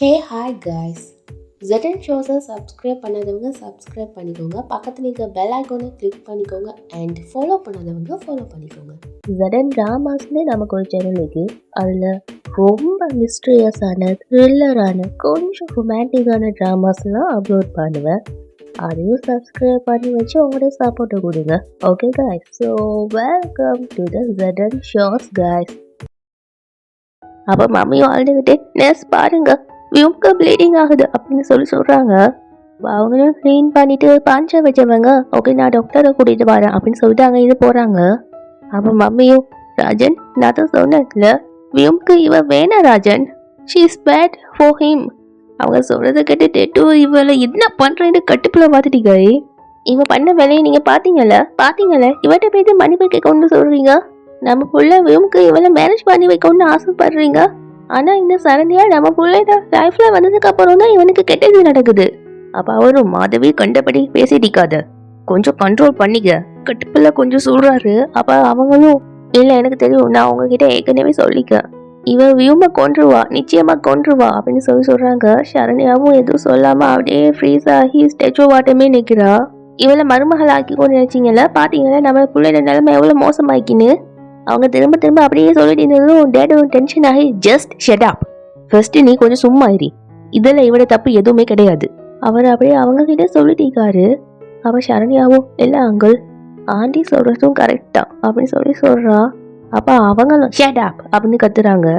ஹே hi guys. ZN ஷோஸை subscribe பண்ணாதவங்க subscribe பண்ணிக்கோங்க. பக்கத்தில் இருக்க பெல் ஐக்கானை கிளிக் பண்ணிக்கோங்க அண்ட் ஃபாலோ பண்ணாதவங்க ஃபாலோ பண்ணிக்கோங்க. ZN ட்ராமாஸ்னே நமக்கு ஒரு சேனல் இருக்கு. அதில் ரொம்ப மிஸ்டீரியஸான த்ரில்லரான கொஞ்சம் ரொமான்டிக்கான ட்ராமாஸ்லாம் அப்லோட் பண்ணுவேன். அதையும் சப்ஸ்கிரைப் பண்ணி வச்சு உங்களோட சப்போர்ட்டை கொடுங்க. Okay guys, so welcome to the ZN shows guys. அப்போ மம்மியும் அழுதுகிட்டே நர்ஸ் பாருங்க வியூக்கு ப்ளீடிங் ஆகுது அப்படின்னு சொல்கிறாங்க. அவங்களும் க்ளீன் பண்ணிட்டு பஞ்சை வச்சவங்க ஓகே நான் டாக்டரை கூட்டிகிட்டு வரேன் அப்படின்னு சொல்லிட்டு அங்கே இது போகிறாங்க. அப்போ மம்மியும் ராஜன் நான் தான் சொன்னேன்ல வியூம்க்கு இவ வேணாம் Rajan, she is bad for him. அவங்க சொல்கிறத கேட்டுட்டு இவளை என்ன பண்ணுறேன்னு கட்டுப்பில் பார்த்துட்டீங்க. இவன் பண்ண வேலையை நீங்கள் பார்த்தீங்கல்ல இவட்ட போயிட்டு மன்னிப்பு கேட்கணும்னு சொல்கிறீங்க. நம்ம புள்ள வியூம்க்கு இவளை மேரேஜ் பண்ணி வைக்கணும்னு ஆசைப்படுறீங்க. ஆனா இந்த சரணியா நம்ம பிள்ளைட லைஃப்ல வந்ததுக்கு அப்புறம் தான் இவனுக்கு கெட்டது நடக்குது. அப்ப அவரும் மாதவி கண்டபடி பேசிட்டிக்காத, கொஞ்சம் கண்ட்ரோல் பண்ணிக்க கட்டுப்புல கொஞ்சம் சொல்றாரு. அப்ப அவங்களும் இல்ல எனக்கு தெரியும், நான் உங்ககிட்ட ஏற்கனவே சொல்லிக்க, இவ வியூம கொன்றுவா, நிச்சயமா கொன்றுவா அப்படின்னு சொல்றாங்க. சரண்யாவும் எதுவும் சொல்லாம அப்படியே ஃப்ரீஸ் ஆகி ஸ்டெச்சோ வாட்டமே நிக்கிறா. இவளை மருமகள் ஆக்கிக்கொண்டு நினைச்சீங்கல்ல, பாத்தீங்களா நம்ம பிள்ளைட நிலைமை எவ்வளவு மோசமாக்கின்னு. அவங்க திரும்ப திரும்ப அப்படியே சொல்லிட்டு இருந்ததும் டேடும் டென்ஷன் ஆகி ஜஸ்ட் ஷட் அப், ஃபர்ஸ்ட் நீ கொஞ்சம் சும்மா இரு, இதில் இவட தப்பு எதுவுமே கிடையாது அவர் அப்படியே அவங்க கிட்ட சொல்லிட்டிருக்காரு. அவ சரண்யாவும் இல்லை அங்கிள் ஆண்டி சொல்றதும் கரெக்ட் தான் அப்படின்னு சொல்றா. அப்ப அவங்களும் ஷட் அப் அப்படின்னு கத்துறாங்க.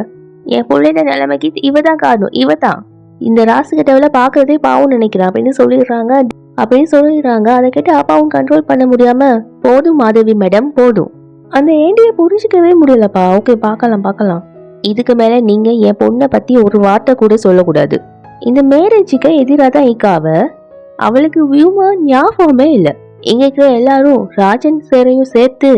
என் பிள்ளைட நிலைமைக்கு இவ தான் காரணம், இவ தான் இந்த ராசு கிட்டவளை பாக்குறதே பாவம் நினைக்கிறான் அப்படின்னு சொல்லிடுறாங்க. அதை கேட்டு அப்பாவும் கண்ட்ரோல் பண்ண முடியாம போதும் மாதவி மேடம் போதும், அந்த ஏண்டியை புரிஞ்சிக்கவே முடியலப்பா. ஓகே பார்க்கலாம், இதுக்கு மேல நீங்க என் பொண்ணை பத்தி ஒரு வார்த்தை கூட சொல்லக்கூடாது. இந்த மேரேஜுக்கு எதிராக தான் இக்காவ, அவளுக்கு வியூமா ஞாபகமே இல்லை. இங்க இருக்கிற எல்லாரும் ராஜன் சேரையும் சேர்த்து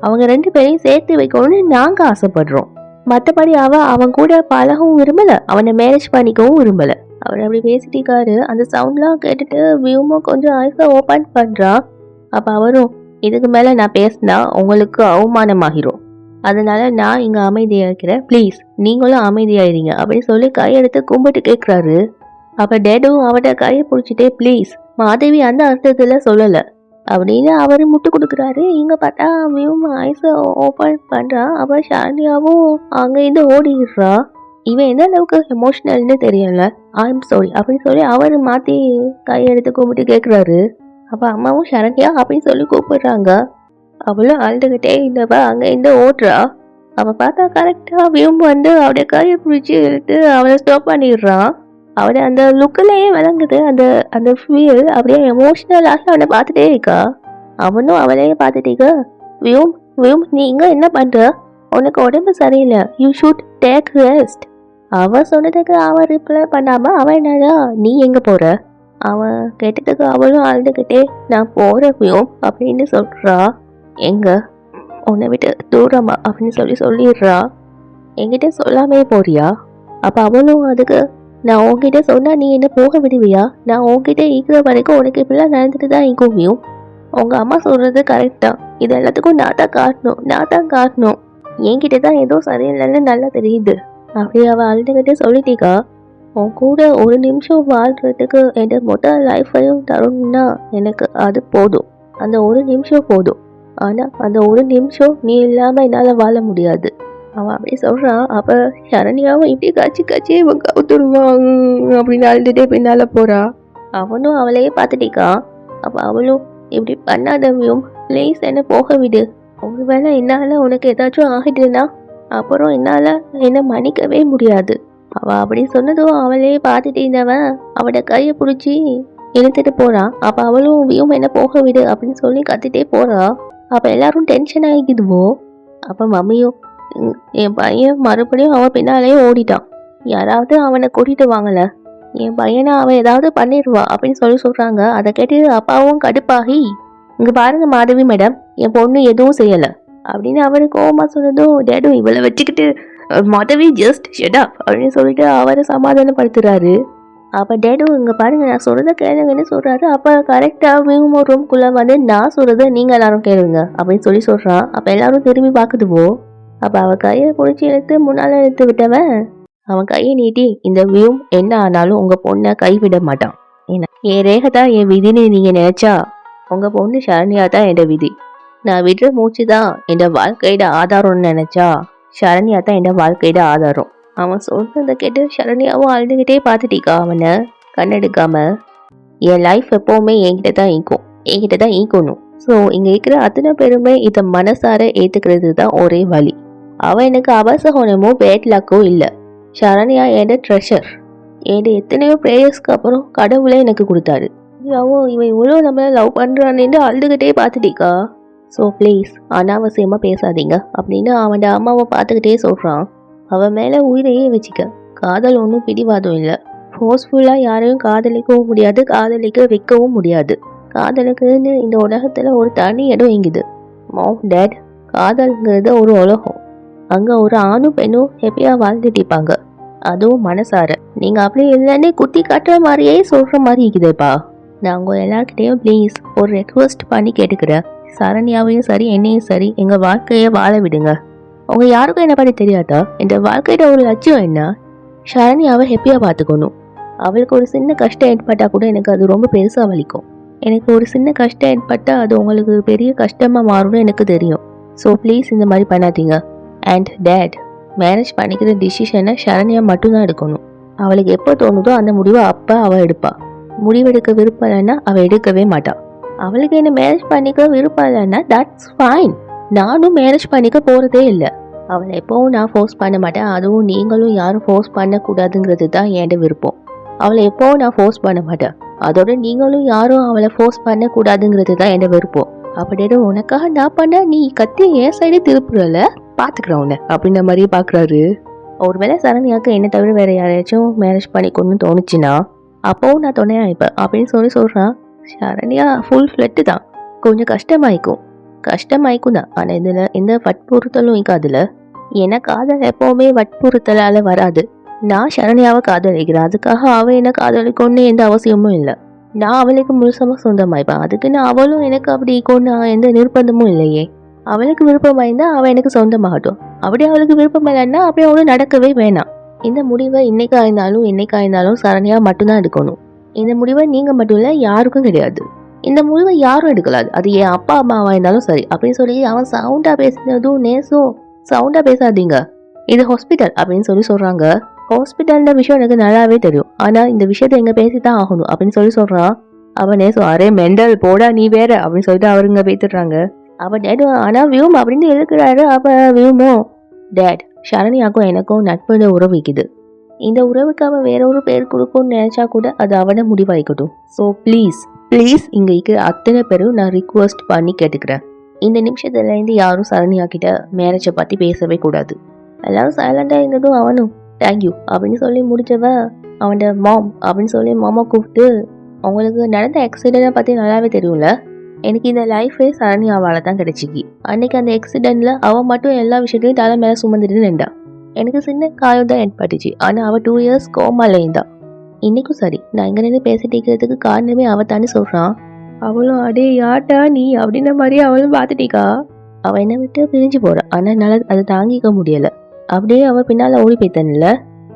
அவங்க 2 பேரையும் சேர்த்து வைக்கணும்னு நாங்க ஆசைப்படுறோம். மற்றபடி அவன் கூட பழகவும் விரும்பல, அவனை மேரேஜ் பண்ணிக்கவும் விரும்பல. அவர் அப்படி பேசிட்டிருக்காரு. அந்த சவுண்ட்லாம் கேட்டுட்டு வியூமா கொஞ்சம் ஐஸை ஓப்பன் பண்றா. அப்ப அவரும் இதுக்கு மேல நான் பேசினா உங்களுக்கு அவமானமாகிரும், அதனால நான் இங்க அமைதியா இருக்கிறேன், ப்ளீஸ் நீங்களும் அமைதியாயிருங்க அப்படின்னு சொல்லி கையெடுத்து கும்பிட்டு கேட்குறாரு. அப்ப டேடும் அவட கையை பிடிச்சிட்டே ப்ளீஸ் மாதவி அந்த அர்த்தத்துல சொல்லல அப்படின்னு அவரு முட்டு கொடுக்குறாரு. இங்க பார்த்தா வியூம் ஐஸை ஓப்பன் பண்றா. அப்ப ஷானியாவும் அங்க இருந்து ஓடிடுறா. இவன் எந்த அளவுக்கு எமோஷனல்னு தெரியல. ஐ எம் சாரி அப்படின்னு சொல்லி அவரு மாத்தி கையெடுத்து கும்பிட்டு கேட்குறாரு. அப்ப அம்மாவும் சரண்யா அப்படின்னு சொல்லி கூப்பிடுறாங்க. அவளும் அழுதுகிட்டே இருந்தவ அங்க இருந்து ஓடுறா. அவ பார்த்தா கரெக்டா வியூம் வந்து அவடைய கையை பிடிச்சி இழுத்து அவளை ஸ்டாப் பண்ணிடுறான். அவட அந்த லுக்கிலேயே விளங்குது அந்த அந்த ஃபீல். அப்படியே எமோஷனல் ஆகி அவனை பார்த்துட்டே இருக்கா. அவனும் அவளையே பார்த்துட்டீங்க. வியூம் நீ இங்க என்ன பண்ற, உனக்கு உடம்பு சரியில்லை, யூ ஷுட் டேக் ரெஸ்ட். அவ சொன்னதுக்கு அவன் ரிப்ளை பண்ணாம அவன் என்னடா நீ எங்க போற, அவன் கேட்டதுக்கு அவளும் அழுதுகிட்டே நான் போறவையும் அப்படின்னு சொல்றா. எங்க உன்னை விட்டு தூரமா அப்படின்னு சொல்லிடுறா. என்கிட்ட சொல்லாமே போறியா? அப்ப அவளும் அதுக்கு நான் உன்கிட்ட சொன்னா நீ என்ன போக விடுவியா, நான் உன்கிட்ட இருக்கிற வரைக்கும் உனக்கு இப்படிலாம் நடந்துட்டு தான் இருக்குமியும், உங்க அம்மா சொல்றது கரெக்ட் தான், இது எல்லாத்துக்கும் நான் தான் காட்டணும், என்கிட்ட தான் ஏதோ சரியில்லைன்னு நல்லா தெரியுது அப்படி அவ அழுதுகிட்டே சொல்லிட்டீக்கா. உன் கூட ஒரு நிமிஷம் வாழ்றதுக்கு என் மொத்த லைஃபையும் தரணும்னா எனக்கு அது போதும், அந்த ஒரு நிமிஷம் போதும், ஆனா அந்த ஒரு நிமிஷம் நீ இல்லாம என்னால வாழ முடியாது அவன் அப்படி சொல்றான். அப்ப சரண்யாவும் இப்படி கச்சி இவன் கவுத்துருவான் அப்படின்னு அழுதுட்டே பின்னால போறா. அவனும் அவளையே பார்த்துட்டிக்கான். அப்ப அவளும் இப்படி பண்ணாதவையும் ப்ளீஸ் என்ன போக விடு, ஒருவேளை என்னால உனக்கு ஏதாச்சும் ஆகிடுனா அப்புறம் என்னால என்ன மன்னிக்கவே முடியாது. அவ அப்படி சொன்னதும் அவளே பார்த்துட்டு இருந்தவன் அவட கையை பிடிச்சி இழுத்துட்டு போறான். அப்ப அவளும் வியும் என்ன போக விடு அப்படின்னு சொல்லி கத்திட்டே போறா. அப்ப எல்லாரும் டென்ஷன் ஆகிக்குதுவோ. அப்ப மம்மியும் என் பையன் மறுபடியும் அவன் பின்னாலேயே ஓடிட்டான், யாராவது அவனை கூட்டிட்டு வாங்கல, என் பையனை அவன் ஏதாவது பண்ணிடுவா அப்படின்னு சொல்றாங்க. அதை கேட்டு அப்பாவும் கடுப்பாகி இங்க பாருங்க மாதவி மேடம், என் பொண்ணு எதுவும் செய்யல அப்படின்னு அவரு கோவமா சொன்னதும் டேடும் இவளை வச்சுக்கிட்டு மாதவி ஜஸ்ட் ஷட் அப் அப்படின்னு சொல்லிட்டு அவரை சமாதானப்படுத்துறாரு. அப்ப டேடும் இங்க பாருங்க நான் சொல்றத கேளுங்கன்னு சொல்றாரு. அப்ப கரெக்டா வியூம் ரூம்குள்ள வந்து நான் சொல்றத நீங்க எல்லாரும் கேளுங்க அப்படின்னு சொல்றான். அப்ப எல்லாரும் திரும்பி பாக்குதுவோ. அப்ப அவ கையை பிடிச்சி இழுத்து முன்னால இழுத்து விட்டவன் அவன் கையை நீட்டி, இந்த வியூம் என்ன ஆனாலும் உங்க பொண்ணை கைவிட மாட்டான். என்ன என் ரேகை தான் என் விதின்னு நீங்க நினைச்சா உங்க பொண்ணு சரண்யா தான் என் விதி. நான் விடுற மூச்சு தான் என் வாழ்க்கையோட ஆதாரம்னு நினைச்சா சரண்யா தான் என் வாழ்க்கையோட ஆதாரம். அவன் சொன்னதை கேட்டு சரண்யாவும் அழுதுகிட்டே பார்த்துட்டிக்கா அவனை கண்ணெடுக்காம. என் லைஃப் எப்பவுமே என்கிட்ட தான் ஈக்கணும். ஸோ இங்க இருக்கிற அத்தனை பேருமே இதை மனசார ஏத்துக்கிறது தான் ஒரே வழி. அவன் எனக்கு அவசகனமோ பேட் லக்கோ இல்லை. சரண்யா என் ட்ரெஷர். என் எத்தனையோ ப்ரேயர்ஸ்க்கு அப்புறம் கடவுளே எனக்கு கொடுத்தாரு. இவன் இவ்வளோ நம்மளை லவ் பண்ணுறான்னு அழுதுகிட்டே பார்த்துட்டிக்கா. ஸோ ப்ளீஸ் அனாவசியமாக பேசாதீங்க அப்படின்னு அவன் அம்மாவை பார்த்துக்கிட்டே சொல்கிறான். அவன் மேலே உயிரையே வச்சுக்க. காதல் ஒன்றும் பிடிவாதம் இல்லை. ஃபோர்ஸ்ஃபுல்லாக யாரையும் காதலிக்கவும் முடியாது, காதலிக்க வைக்கவும் முடியாது. காதலுக்குன்னு இந்த உலகத்தில் ஒரு தனி இடம் இங்குது. மாம் டேட், காதல்ங்கிறது ஒரு உலகம். அங்கே ஒரு ஆணும் பெண்ணும் ஹெப்பியாக வாழ்ந்துட்டு இருப்பாங்க, அதுவும் மனசார. நீங்கள் அப்படி இல்லைன்னு குத்தி காட்டுற மாதிரியே சொல்கிற மாதிரி இருக்குதுப்பா. நான் உங்கள் எல்லாருக்கிட்டையும் ப்ளீஸ் ஒரு ரெக்வஸ்ட் பண்ணி கேட்டுக்கிறேன். சரண்யாவையும் சரி என்னையும் சரி எங்கள் வாழ்க்கையை வாழ விடுங்க. அவங்க யாருக்கும் என்ன பற்றி தெரியாதா? இந்த வாழ்க்கையோட ஒரு லட்சியம் என்ன? சரண்யாவை ஹெப்பியாக பார்த்துக்கணும். அவளுக்கு ஒரு சின்ன கஷ்டம் ஏற்பட்டால் கூட எனக்கு அது ரொம்ப பெருசாக வலிக்கும். எனக்கு ஒரு சின்ன கஷ்டம் ஏற்பட்டால் அது உங்களுக்கு பெரிய கஷ்டமாக மாறும்னு எனக்கு தெரியும். ஸோ ப்ளீஸ் இந்த மாதிரி பண்ணாதீங்க. அண்ட் டேட், மேரேஜ் பண்ணிக்கிற டிசிஷனை சரண்யா மட்டும்தான் எடுக்கணும். அவளுக்கு எப்போ தோணுதோ அந்த முடிவை அப்போ அவள் எடுப்பாள். முடிவெடுக்க விருப்பம் இல்லைன்னா அவள் எடுக்கவே மாட்டாள். அவளுக்கு என்ன மேரேஜ் பண்ணிக்க விருப்பம் இல்லைன்னா தட்ஸ் ஃபைன். நானும் மேரேஜ் பண்ணிக்க போகிறதே இல்லை. அவளை எப்போவும் நான் ஃபோர்ஸ் பண்ண மாட்டேன். அதுவும் நீங்களும் யாரும் ஃபோர்ஸ் பண்ணக்கூடாதுங்கிறது தான் என்ட விருப்பம். அவளை எப்போவும் நான் ஃபோர்ஸ் பண்ண மாட்டேன். அதோட நீங்களும் யாரும் அவளை ஃபோர்ஸ் பண்ணக்கூடாதுங்கிறது தான் என்ட விருப்பம். அப்படியே உனக்காக நான் பண்ண நீ கத்தி என் சைடே திருப்புறல பார்த்துக்கிறேன் உன்னை அப்படின்ற மாதிரியே பார்க்குறாரு. ஒருவேளை சரண்யாவுக்கு என்ன தவிர வேற யாரையாச்சும் மேரேஜ் பண்ணிக்கணும்னு தோணுச்சுன்னா அப்போவும் நான் துணையா இருப்பேன் அப்படின்னு சொல்கிறான். சரண்யா ஃபுல் ஃப்ளட்டு தான். கொஞ்சம் கஷ்டமாயிக்கும் தான். ஆனால் இதில் எந்த வற்புறுத்தலும் இருக்காதுல. ஏன்னா காதல் எப்போவுமே வற்புறுத்தலால் வராது. நான் சரண்யாவை காதலிக்கிறேன், அதுக்காக அவள் என்ன காதலிக்கணும்னு எந்த அவசியமும் இல்லை. நான் அவளுக்கு முழுசமாக சொந்தமாயிப்பேன். அதுக்குன்னு அவளும் எனக்கு அப்படி கொண்டு எந்த நிர்பந்தமும் இல்லையே. அவளுக்கு விருப்பமாயிருந்தால் அவள் எனக்கு சொந்தமாகட்டும். அப்படி அவளுக்கு விருப்பம் இல்லைன்னா அப்படி அவளும் நடக்கவே வேணாம். இந்த முடிவை என்னைக்காயிருந்தாலும் சரண்யா மட்டும்தான் எடுக்கணும். இந்த முடிவை நீங்கள் மட்டும் இல்லை, யாருக்கும் கிடையாது. இந்த முடிவை யாரும் எடுக்கலாது. அது என் அப்பா அம்மாவாக இருந்தாலும் சரி அப்படின்னு சொல்லி அவன் சவுண்டாக பேசினதும் நேசம் சவுண்டாக பேசாதீங்க, இது ஹாஸ்பிட்டல் அப்படின்னு சொல்கிறாங்க. ஹாஸ்பிட்டல்ன்ற விஷயம் எனக்கு நல்லாவே தெரியும், ஆனால் இந்த விஷயத்த எங்கே பேசித்தான் ஆகணும் அப்படின்னு சொல்கிறான். அவன் நேசம் அரே மெண்டல் போடா நீ வேற அப்படின்னு சொல்லிட்டு அவருங்க பேத்துடுறாங்க. அவன் டேட் ஆனால் வியூம் அப்படின்னு இருக்கிறாரு. அப்போ வியூமோ டேட், சரண்யாக்கும் எனக்கும் நட்புன்னு உறவு வைக்குது. இந்த உறவுக்கு அவன் வேற ஒரு பேர் கொடுக்கும்னு நினைச்சா கூட அது அவனை முடிவாயிக்கட்டும். ஸோ ப்ளீஸ் இங்கே இருக்கிற அத்தனை பேரும் நான் ரிக்வெஸ்ட் பண்ணி கேட்டுக்கிறேன். இந்த நிமிஷத்துலேருந்து யாரும் சரண்யா கிட்ட மேரேஜை பற்றி பேசவே கூடாது. எல்லாரும் சைலண்டாக இருந்ததும் அவனும் தேங்க்யூ அப்படின்னு சொல்லி முடிச்சவன் அவனோட மாம் அப்படின்னு சொல்லி மாமா கூப்பிட்டு, அவங்களுக்கு நடந்த ஆக்சிடெண்ட்டை பற்றி நல்லாவே தெரியும்ல, எனக்கு இந்த லைஃபே சரண்யாவால் தான் கிடைச்சிக்கி. அன்னைக்கு அந்த ஆக்சிடெண்ட்டில் அவன் மட்டும் எல்லா விஷயத்தையும் தலை மேலே சுமந்துட்டு நின்றான். எனக்கு சின்ன காயம் தான் ஏற்பட்டுச்சு, ஆனால் அவள் 2 இயர்ஸ் கோமால இருந்தான். இன்னைக்கும் சரி, நான் இங்கே நின்று பேசிட்டு இருக்கிறதுக்கு காரணமே அவத்தான்னு சொல்கிறான். அவளும் அடே யாட்டா நீ அப்படின்ற மாதிரியே அவளும் பார்த்துட்டிக்கா. அவள் என்னை விட்டு பிரிஞ்சு போகிறான். ஆனால் என்னால் அதை தாங்கிக்க முடியலை. அப்படியே அவள் பின்னால் ஓடி போய்த்தானில்ல.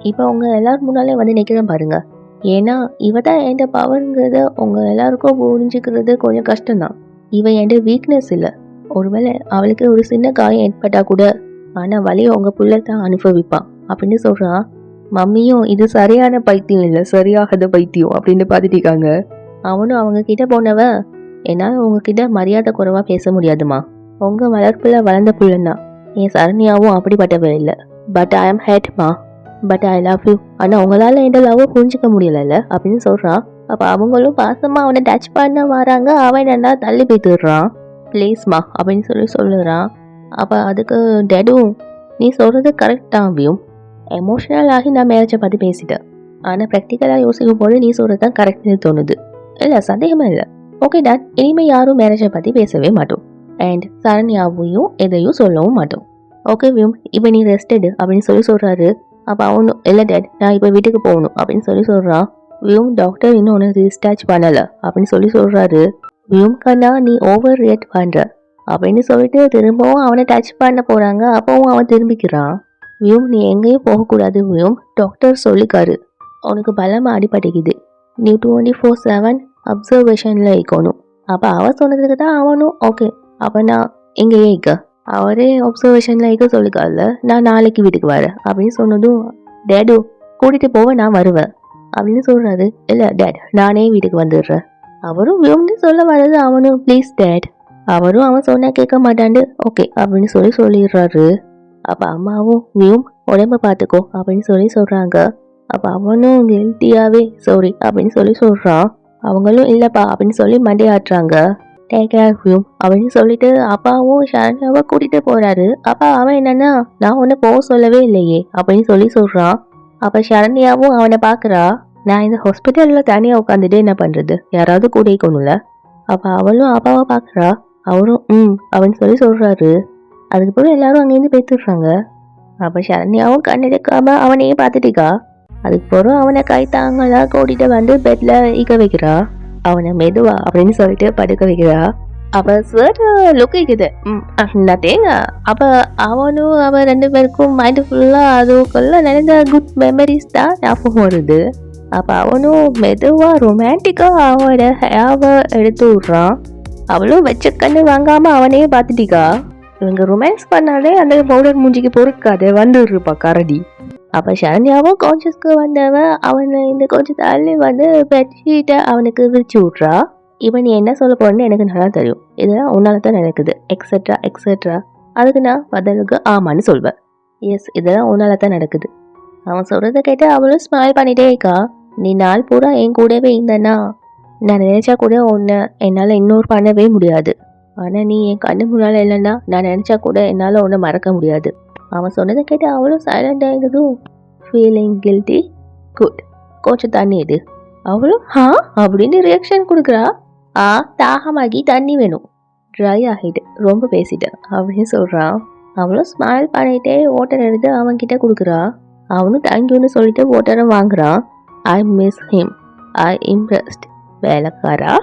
இப்போ அவங்க எல்லாரும் முன்னாலே வந்து நிற்கிறேன் பாருங்க. ஏன்னா இவ தான் என்கிட்ட பவருங்கிறத உங்கள் எல்லாருக்கும் புரிஞ்சுக்கிறது கொஞ்சம் கஷ்டம்தான். இவன் என்கிட்ட வீக்னஸ் இல்லை. ஒருவேளை அவளுக்கு ஒரு சின்ன காயம் ஏற்பட்டா கூட ஆனால் வலியை உங்க புள்ள தான் அனுபவிப்பான் அப்படின்னு சொல்கிறான். மம்மியும் இது சரியான பைத்தியம் இல்லை, சரியாகாத பைத்தியம் அப்படின்னு பார்த்துட்டிருக்காங்க. அவனும் அவங்க கிட்ட போனவ, என்னால் உங்ககிட்ட மரியாதை குறைவாக பேச முடியாதுமா. உங்கள் வளர்ப்பில் வளர்ந்த புள்ளன்னா. என் சரண்யாவும் அப்படிப்பட்டவ இல்லை. பட் ஐ ஆம் ஹேட்மா, பட் ஐ லவ் யூ. ஆனால் உங்களால் எந்த லவ்வை புரிஞ்சிக்க முடியலைல்ல அப்படின்னு சொல்கிறான். அப்போ அவங்களும் பாசமாக அவனை டச் பண்ண வராங்க. அவன் என்னன்னா தள்ளி போய்த்துடுறான். ப்ளீஸ்மா அப்படின்னு சொல்லுறான். அப்போ அதுக்கு டேடும் நீ சொல்கிறது கரெக்ட் தான் வியூம். எமோஷனல் ஆகி நான் மேரேஜை பற்றி பேசிட்டேன். ஆனால் ப்ராக்டிக்கலாக யோசிக்கும் போது நீ சொல்கிறது தான் கரெக்ட்னு தோணுது. இல்லை சந்தேகமே இல்லை. ஓகே டாட், இனிமேல் யாரும் மேரேஜை பற்றி பேசவே மாட்டோம். அண்ட் சரண்யாவையும் எதையும் சொல்லவும் மாட்டோம். ஓகே வியூம், இப்போ நீ ரெஸ்டடு அப்படின்னு சொல்கிறாரு. அப்போ அவனும் இல்லை டேட், நான் இப்போ வீட்டுக்கு போகணும் அப்படின்னு சொல்கிறான். வியூம் டாக்டர் இன்னும் ஒன்று டிஸ்சார்ஜ் பண்ணலை அப்படின்னு சொல்கிறாரு. வியூம் கண்ணா நீ ஓவர் ரியாக்ட் பண்ணுற அப்படின்னு சொல்லிட்டு திரும்பவும் அவனை டச் பண்ண போகிறாங்க. அப்போவும் அவன் திரும்பிக்கிறான். வியூம் நீ எங்கேயும் போகக்கூடாது வியூம், டாக்டர் சொல்லிக்காரு. உனக்கு பலமாக அடிபட்டுக்குது, நீ 24/7 அப்சர்வேஷனில் இருக்கணும். அப்போ அவள் சொன்னதுக்கு தான் அவனும் ஓகே அப்போ நான் எங்கேயே இருக்க, அவரே அப்சர்வேஷனில் இருக்க சொல்லிக்கால, நான் நாளைக்கு வீட்டுக்கு வரேன் அப்படின்னு சொன்னதும் டேடு கூட்டிகிட்டு போவேன் நான் வருவேன் அப்படின்னு சொல்கிறாரு. இல்லை டேட் நானே வீட்டுக்கு வந்துடுறேன். அவரும் வியூம்னு சொல்ல வர்றது அவனும் ப்ளீஸ் டேட், அவரும் அவன் சொன்னா கேட்க மாட்டாண்டு ஓகே அப்படின்னு சொல்லிடுறாரு. அப்போ அம்மாவும் வியூம் உடம்ப பார்த்துக்கோ அப்படின்னு சொல்கிறாங்க. அப்போ அவனும் கெல்ட்டியாகவே சாரி அப்படின்னு சொல்கிறான். அவங்களும் இல்லைப்பா அப்படின்னு சொல்லி மண்டையாட்டுறாங்க. டேக் கேர் வியூம் அப்படின்னு சொல்லிட்டு அப்பாவும் ஷரண்யாவை கூட்டிகிட்டு போகிறாரு. அப்பா அவன் என்னன்னா நான் ஒன்று போக சொல்லவே இல்லையே அப்படின்னு சொல்கிறான். அப்போ ஷரண்யாவும் அவனை பார்க்குறா. நான் இந்த ஹாஸ்பிட்டலில் தனியாக உட்காந்துட்டு என்ன பண்ணுறது, யாராவது கூட இருக்கணும்ல. அப்போ அவளும் அப்பாவை பார்க்குறா. அவரும் அப்படின்னு சொல்கிறாரு. அதுக்கப்புறம் எல்லாரும் அங்கேருந்து பேசிடுறாங்க. அப்போ ஷரண்யாவும் கண்ணெடுக்காம அவனையே பார்த்துட்டிக்கா. அதுக்கப்புறம் அவனை கை தாங்கலாம் கூட்டிகிட்டு வந்து பெட்டில் ஈக்க வைக்கிறா. அவனை மெதுவா அப்படின்னு சொல்லிட்டு படுக்க வைக்கிறா. அப்போ சார் லுக் இருக்குது நத்தேங்க. அப்போ அவனும் அவன் 2 பேருக்கும் மைண்டு ஃபுல்லாக அதுக்குள்ள நடந்த குட் மெமரிஸ் தான் ஞாபகம் வருது. அப்போ அவனும் மெதுவாக ரொமான்டிக்காக அவனோட ஹேவை எடுத்து விட்றான். அவளும் வச்ச கண்ணு வாங்காமல் அவனையே பார்த்துட்டிக்கா. இவங்க ரொமான்ஸ் பண்ணாலே அந்த பவுடர் மூஞ்சிக்கு பொறுக்காது வந்துடுருப்பா கரடி. அப்போ ஷரண்யாவும் கான்ஷியஸ்க்கு வந்தவன் அவனை இந்த கொஞ்சம் தள்ளி வந்து பெட்ஷீட்டை அவனுக்கு விரிச்சு விட்றா. இவன் நீ என்ன சொல்ல போறேன்னு எனக்கு நல்லா தெரியும், இதெல்லாம் உன்னால தான் நடக்குது எக்ஸெட்ரா எக்ஸெட்ரா. அதுக்கு நான் பதிலுக்கு ஆமான்னு சொல்வேன். எஸ் இதெல்லாம் உன்னால தான் நடக்குது. அவன் சொல்கிறத கேட்டு அவளும் ஸ்மைல் பண்ணிட்டே இருக்கா. நீ நாள் பூரா என் கூடவே இருந்தனா நான் நினைச்சா கூட ஒன்று என்னால் இக்னோர் பண்ணவே முடியாது. ஆனால் நீ என் கண்ணு முன்னால் இல்லைன்னா நான் நினச்சா கூட என்னால் ஒன்று மறக்க முடியாது. அவன் சொன்னதை கேட்டு அவளும் சைலண்ட் ஆகிடுதும் ஃபீலிங் கில்ட்டி குட் கொஞ்சம் தண்ணி எடு. அவளும் அப்படின்னு ரியாக்ஷன் கொடுக்குறா. தாகமாகி தண்ணி வேணும், ட்ரை ஆகிட்டு ரொம்ப பேசிட்டேன் அப்படின்னு சொல்கிறான். அவளும் ஸ்மைல் பண்ணிட்டே வாட்டர் எடுத்து அவன்கிட்ட கொடுக்குறா. அவனும் தேங்க்யூன்னு சொல்லிட்டு வாட்டரை வாங்குறான். I miss him, I impressed வேலைக்காரா.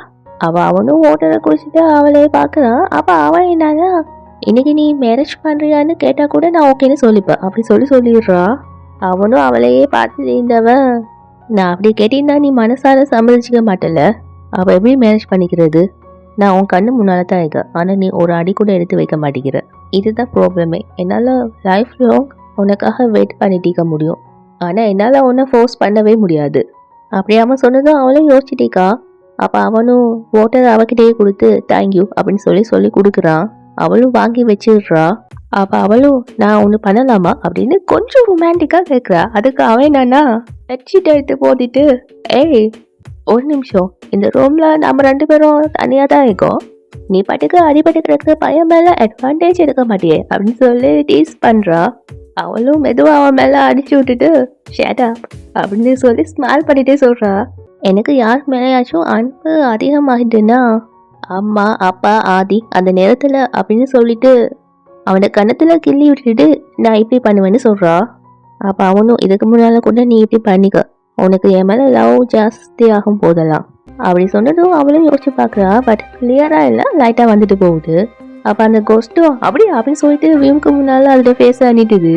அவனும் வாட்டரை குடிச்சிட்டு அவளே பார்க்குறான். அப்போ அவன் என்னன்னா இன்னைக்கு நீ மேரேஜ் பண்ணுறியான்னு கேட்டால் கூட நான் ஓகேன்னு சொல்லிப்பேன் அப்படி சொல்லிடுறா. அவனும் அவளையே பார்த்து இருந்தவன் நான் அப்படி கேட்டீங்கன்னா நீ மனசால சம்மதிச்சிக்க மாட்டல, அவள் எப்படி மேரேஜ் பண்ணிக்கிறது? நான் உன் கண்ணு முன்னால் தான் இருக்கேன், ஆனால் நீ ஒரு அடி கூட எடுத்து வைக்க மாட்டேங்கிற. இதுதான் ப்ராப்ளமே. என்னால் லைஃப் லாங் உனக்காக வெயிட் பண்ணிட்டிக்க முடியும், ஆனால் என்னால் உன்னை ஃபோர்ஸ் பண்ணவே முடியாது அப்படி அவன் சொன்னதும் அவளும் யோசிச்சிட்டிக்கா. அப்போ அவனும் வாட்டர் அவகிட்டே கொடுத்து தேங்க்யூ அப்படின்னு சொல்லி கொடுக்குறான். அவளும் வாங்கி வச்சிடுறா. அப்போ அவளும் நான் ஒன்று பண்ணலாமா அப்படின்னு கொஞ்சம் ரொமான்டிக்காக கேட்குறா. அதுக்கு அவன் என்னன்னா பெட்ஷீட் எடுத்து போத்திட்டு ஏய் ஒரு நிமிஷம், இந்த ரூமில் நம்ம 2 பேரும் தனியாக தான் இருக்கோம், நீ பாட்டுக்கு அடிபட்டுக்கிறதுக்கு பையன் மேலே அட்வான்டேஜ் எடுக்க மாட்டியே அப்படின்னு சொல்லி டீஸ் பண்ணுறா. அவளும் மெதுவாக அவன் மேலே அடிச்சு விட்டுட்டு ஷேட் அப் அப்படின்னு சொல்லி ஸ்மைல் பண்ணிட்டே சொல்கிறா. எனக்கு யார் மேலேயாச்சும் அன்பு அதிகமாகிட்டுன்னா அம்மா அப்பா ஆதி அந்த நேரத்தில் அப்படின்னு சொல்லிட்டு அவனை கன்னத்தில் கிள்ளி விட்டுட்டு நான் இப்படி பண்ணுவேன்னு சொல்கிறா. அப்போ அவனும் இதுக்கு முன்னால் கூட நீ இப்படி பண்ணிக்க, உனக்கு என் மேலே லவ் ஜாஸ்தி ஆகும் போதெல்லாம் அப்படி சொன்னதும் அவளும் யோசிச்சு பார்க்குறா. பட் கிளியராக இல்லை, லைட்டாக வந்துட்டு போகுது. அப்போ அந்த கோஸ்ட்டும் அப்படி அப்படின்னு சொல்லிட்டு வியூமுக்கு முன்னால் அதோட ஃபேஸை அணிட்டுது.